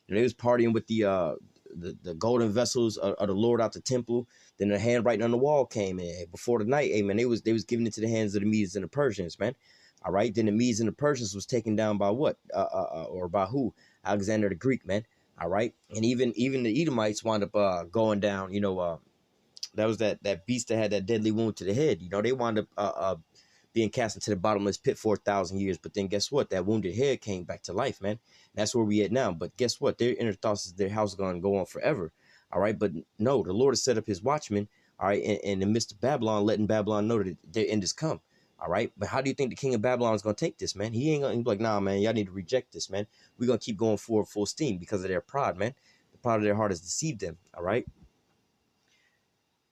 They was partying with the golden vessels of the Lord out the temple. Then the handwriting on the wall came in before the night. Amen. They was giving it to the hands of the Medes and the Persians, man. All right. Then the Medes and the Persians was taken down by what? Or by who? Alexander the Greek, man. All right. And even the Edomites wound up going down. That was that beast that had that deadly wound to the head. They wound up being cast into the bottomless pit for 1,000 years. But then guess what? That wounded head came back to life, man. That's where we at now. But guess what? Their inner thoughts is their house is going to go on forever. All right. But no, the Lord has set up his watchmen. All right. In the midst of Babylon, letting Babylon know that their end has come. All right. But how do you think the king of Babylon is going to take this, man? He ain't going to be like, nah, man, y'all need to reject this, man. We're going to keep going forward full steam because of their pride, man. The pride of their heart has deceived them. All right.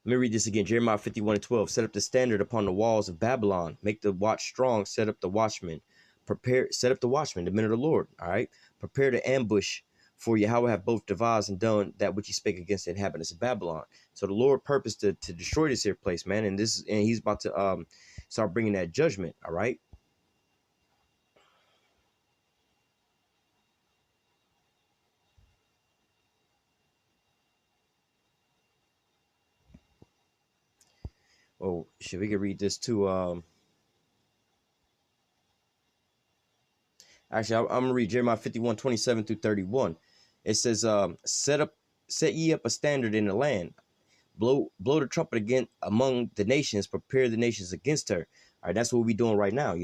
Let me read this again. Jeremiah 51:12. Set up the standard upon the walls of Babylon. Make the watch strong. Set up the watchmen. Set up the watchmen, the men of the Lord. All right. Prepare to ambush, for Yahweh have both devised and done that which he spake against the inhabitants of Babylon. So the Lord purposed to destroy this here place, man. And he's about to start bringing that judgment. All right. Oh, shit, we can read this too. Actually, I'm gonna read Jeremiah 51:27-31. It says, set ye up a standard in the land, blow the trumpet again among the nations, prepare the nations against her. All right, that's what we're doing right now,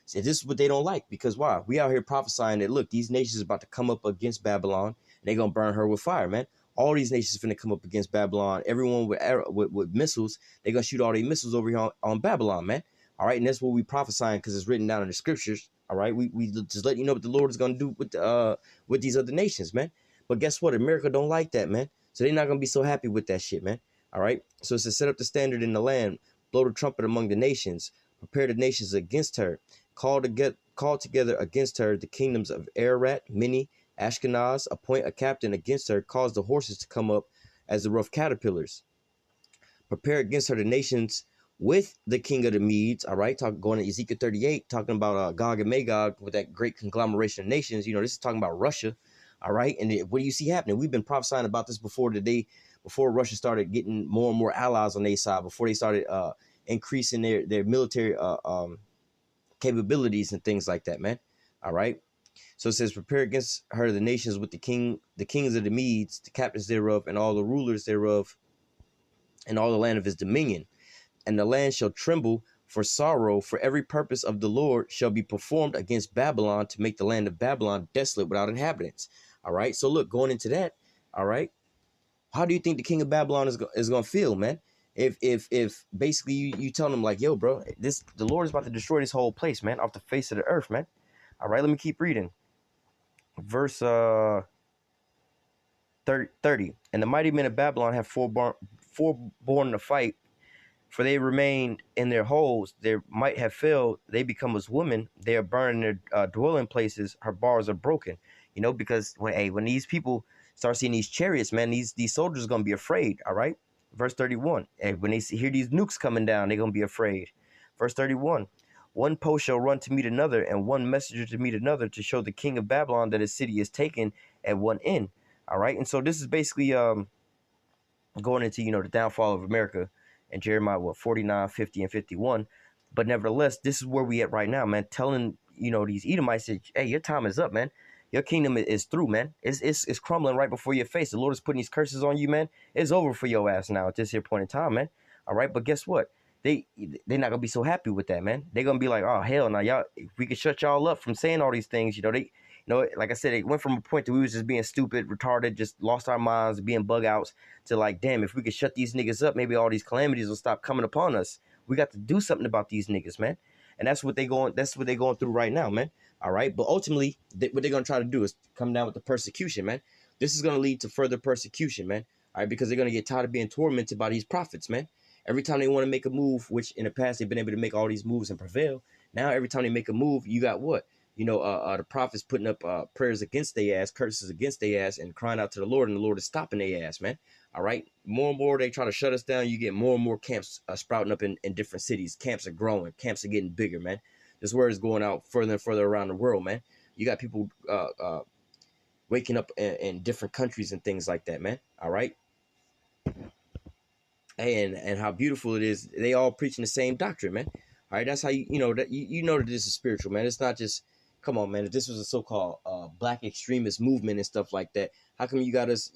So this is what they don't like, because why? We out here prophesying that, look, these nations are about to come up against Babylon, and they're gonna burn her with fire, man. All these nations are finna come up against Babylon. Everyone with missiles, they're gonna shoot all these missiles over here on Babylon, man. All right, and that's what we prophesying, because it's written down in the scriptures. All right, we just let you know what the Lord is gonna do with these other nations, man. But guess what? America don't like that, man. So they're not gonna be so happy with that shit, man. All right. So it's to set up the standard in the land, blow the trumpet among the nations, prepare the nations against her, call together against her the kingdoms of Ararat, Mini, Ashkenaz, appoint a captain against her, cause the horses to come up as the rough caterpillars. Prepare against her the nations with the king of the Medes. All right. Going to Ezekiel 38, talking about Gog and Magog with that great conglomeration of nations. This is talking about Russia. All right. And what do you see happening? We've been prophesying about this before Russia started getting more and more allies on their side, before they started increasing their military capabilities and things like that, man. All right. So it says, prepare against her the nations with the kings of the Medes, the captains thereof, and all the rulers thereof, and all the land of his dominion. And the land shall tremble for sorrow, for every purpose of the Lord shall be performed against Babylon, to make the land of Babylon desolate without inhabitants. All right. So look, going into that. All right. How do you think the king of Babylon is going to feel, man? If basically you tell them like, yo, bro, the Lord is about to destroy this whole place, man, off the face of the earth, man. All right. Let me keep reading. Verse 30. And the mighty men of Babylon have forborne to fight, for they remained in their holes. Their might have failed. They become as women. They are burned in their dwelling places. Her bars are broken. Because when these people start seeing these chariots, man, these soldiers are going to be afraid. All right. Verse 31. And when they hear these nukes coming down, they're going to be afraid. Verse 31. One post shall run to meet another, and one messenger to meet another, to show the king of Babylon that his city is taken at one end. All right. And so this is basically going into, the downfall of America and Jeremiah, 49, 50, and 51. But nevertheless, this is where we at right now, man. Telling, these Edomites, hey, your time is up, man. Your kingdom is through, man. It's crumbling right before your face. The Lord is putting these curses on you, man. It's over for your ass now at this here point in time, man. All right, but guess what? They're not gonna be so happy with that, man. They're gonna be like, oh hell, now y'all, if we could shut y'all up from saying all these things, like I said, it went from a point that we was just being stupid, retarded, just lost our minds, being bug outs, to like, damn, if we could shut these niggas up, maybe all these calamities will stop coming upon us. We got to do something about these niggas, man. And that's what they're going through right now, man. All right. But ultimately, what they're going to try to do is come down with the persecution, man. This is going to lead to further persecution, man. All right. Because they're going to get tired of being tormented by these prophets, man. Every time they want to make a move, which in the past they've been able to make all these moves and prevail. Now, every time they make a move, you got what? The prophets putting up prayers against their ass, curses against their ass, and crying out to the Lord, and the Lord is stopping their ass, man. All right. More and more they try to shut us down. You get more and more camps sprouting up in different cities. Camps are growing. Camps are getting bigger, man. This word is going out further and further around the world, man. You got people waking up in different countries and things like that, man. All right. And how beautiful it is. They all preaching the same doctrine, man. All right. That's how you know that this is spiritual, man. It's not just, come on, man. If this was a so-called black extremist movement and stuff like that, how come you got us,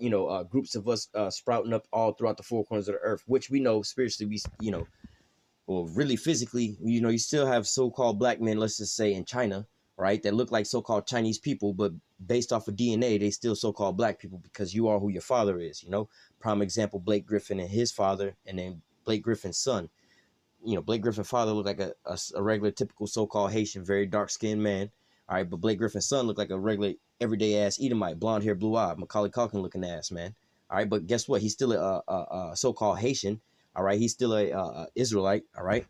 groups of us sprouting up all throughout the four corners of the earth, which we know spiritually, well, really physically, you still have so-called black men, let's just say in China, right, that look like so-called Chinese people, but based off of DNA, they still so-called black people because you are who your father is, Prime example, Blake Griffin and his father, and then Blake Griffin's son. Blake Griffin's father looked like a regular, typical so-called Haitian, very dark-skinned man. All right, but Blake Griffin's son looked like a regular, everyday-ass Edomite, blonde hair, blue-eyed, Macaulay Culkin-looking ass, man. All right, but guess what? He's still a so-called Haitian. All right, he's still a Israelite. All right.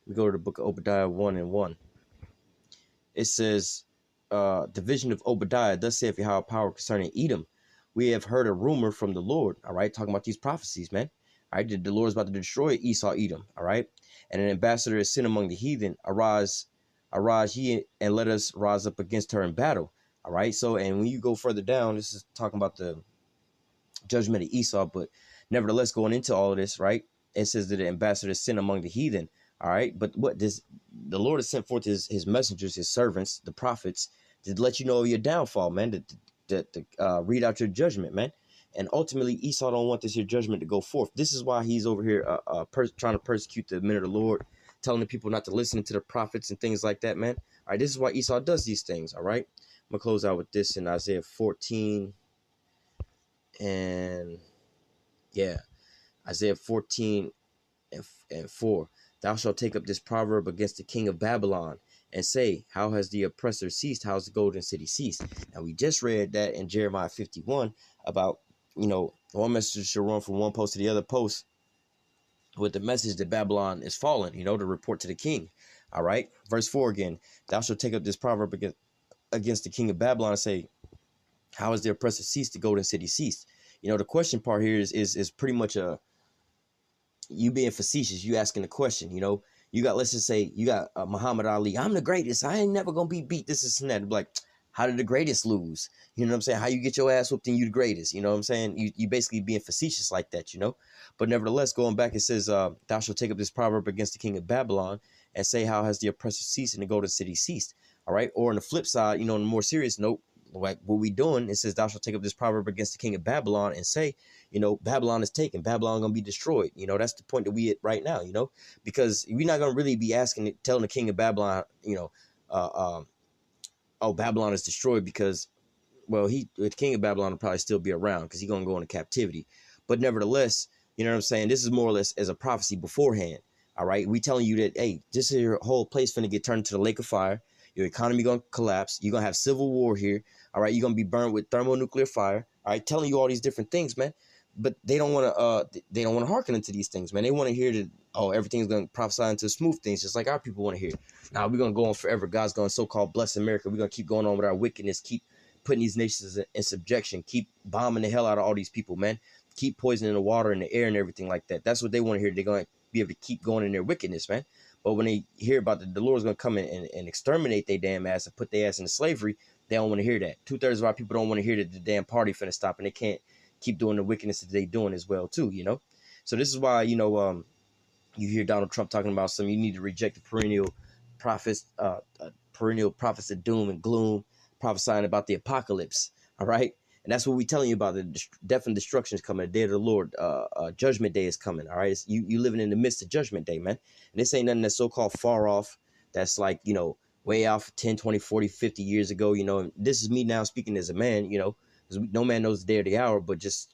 We go to the book of Obadiah 1:1. It says, the vision of Obadiah, thus saith Yahweh power concerning Edom. We have heard a rumor from the Lord. All right, talking about these prophecies, man. All right, the Lord is about to destroy Esau, Edom. All right, and an ambassador is sent among the heathen. Arise ye, and let us rise up against her in battle. All right, so, and when you go further down, this is talking about the judgment of Esau, but nevertheless, going into all of this, right, it says that the ambassador is sent among the heathen. All right, but the Lord has sent forth his messengers, his servants, the prophets, to let you know of your downfall, man, to read out your judgment, man. And ultimately, Esau don't want this here judgment to go forth. This is why he's over here trying to persecute the men of the Lord, telling the people not to listen to the prophets and things like that, man. All right, this is why Esau does these things, all right? I'm going to close out with this in Isaiah 14. And, yeah, Isaiah 14 and 4. Thou shalt take up this proverb against the king of Babylon and say, how has the oppressor ceased? How has the golden city ceased? And we just read that in Jeremiah 51 about, one messenger shall run from one post to the other post with the message that Babylon is fallen, to report to the king. All right. Verse 4 again, thou shalt take up this proverb against the king of Babylon and say, how has the oppressor ceased? The golden city ceased. The question part here is pretty much you being facetious, you asking the question, you got, let's just say you got Muhammad Ali. I'm the greatest. I ain't never going to be beat. This is that. Like, how did the greatest lose? You know what I'm saying? How you get your ass whooped and you the greatest? You know what I'm saying? You basically being facetious like that, But nevertheless, going back, it says, thou shalt take up this proverb against the king of Babylon and say, how has the oppressor ceased and the golden city ceased? All right. Or on the flip side, on a more serious note, like what we doing, it says, thou shalt take up this proverb against the king of Babylon and say, Babylon is taken. Babylon going to be destroyed. That's the point that we at right now, because we're not going to really be telling the king of Babylon, oh, Babylon is destroyed because, well, the king of Babylon will probably still be around because he's going to go into captivity. But nevertheless, you know what I'm saying? This is more or less as a prophecy beforehand. All right. We telling you that, hey, this is your whole place finna get turned into the lake of fire. Your economy going to collapse. You're going to have civil war here. All right. You're going to be burned with thermonuclear fire. All right. Telling you all these different things, man. But they don't want to hearken into these things, man. They want to hear that, oh, everything's going to prophesy into smooth things, just like our people want to hear. Now we're going to go on forever. God's going to so-called bless America. We're going to keep going on with our wickedness, keep putting these nations in subjection, keep bombing the hell out of all these people, man. keep poisoning the water and the air and everything like that. That's what they want to hear. They're going to be able to keep going in their wickedness, man. But when they hear about the Lord's going to come in and exterminate their damn ass and put their ass into slavery, they don't want to hear that. 2/3 of our people don't want to hear that the damn party finna stop, and they can't keep doing the wickedness that they doing as well too, you know. So this is why, you know, you hear Donald Trump talking about some, you need to reject the perennial prophets of doom and gloom, prophesying about the apocalypse. All right. And that's what we're telling you about. The death and destruction is coming. The day of the Lord, judgment day is coming. All right. You living in the midst of judgment day, man. And this ain't nothing that's so-called far off. That's like, you know, way off 10, 20, 40, 50 years ago, you know. And this is me now speaking as a man, you know, because no man knows the day or the hour, but just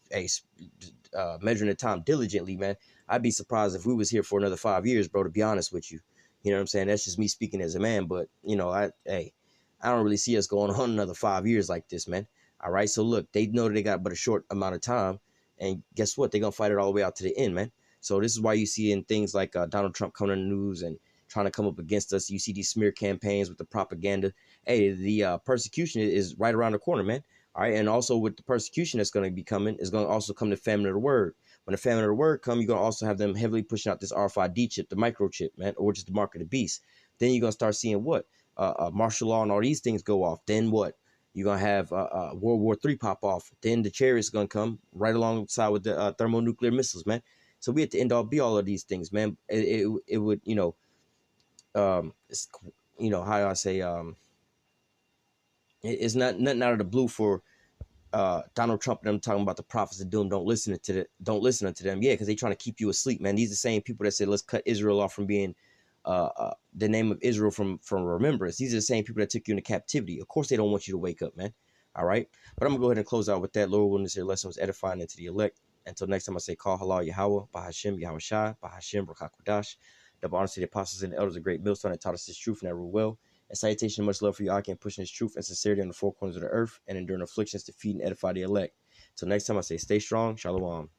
measuring the time diligently, man. I'd be surprised if we was here for another 5 years, bro, to be honest with you. You know what I'm saying? That's just me speaking as a man. But, you know, I don't really see us going on another 5 years like this, man. All right. So, look, they know that they got but a short amount of time. And guess what? They're going to fight it all the way out to the end, man. So this is why you see in things like Donald Trump coming on the news and trying to come up against us. You see these smear campaigns with the propaganda. Hey, the persecution is right around the corner, man. All right. And also with the persecution that's going to be coming, is going to also come the famine of the word. When the famine of the word come, you're going to also have them heavily pushing out this RFID chip, the microchip, man, or just the mark of the beast. Then you're going to start seeing what? Martial law and all these things go off. Then what? You're going to have World War III pop off. Then the chariots going to come right alongside with the thermonuclear missiles, man. So we have to end all be all of these things, man. It would, you know, it's, you know, how do I say, it's not nothing out of the blue for Donald Trump and them talking about the prophets of doom. Don't listen to them. Yeah, because they trying to keep you asleep, man. These are the same people that said let's cut Israel off from being the name of Israel from remembrance. These are the same people that took you into captivity. Of course, they don't want you to wake up, man. All right, but I'm gonna go ahead and close out with that. Lord willing, this lesson was edifying into the elect. Until next time, I say call halal Yahawah, Bahashim YAHAWASHI, Bahashim Rakakwadash. Double honor to the apostles and the elders of great millstone that taught us this truth and that rule well. And salutation and much love for you, Aki, and pushing this truth and sincerity on the four corners of the earth and enduring afflictions to feed and edify the elect. Till next time, I say stay strong. Shalom.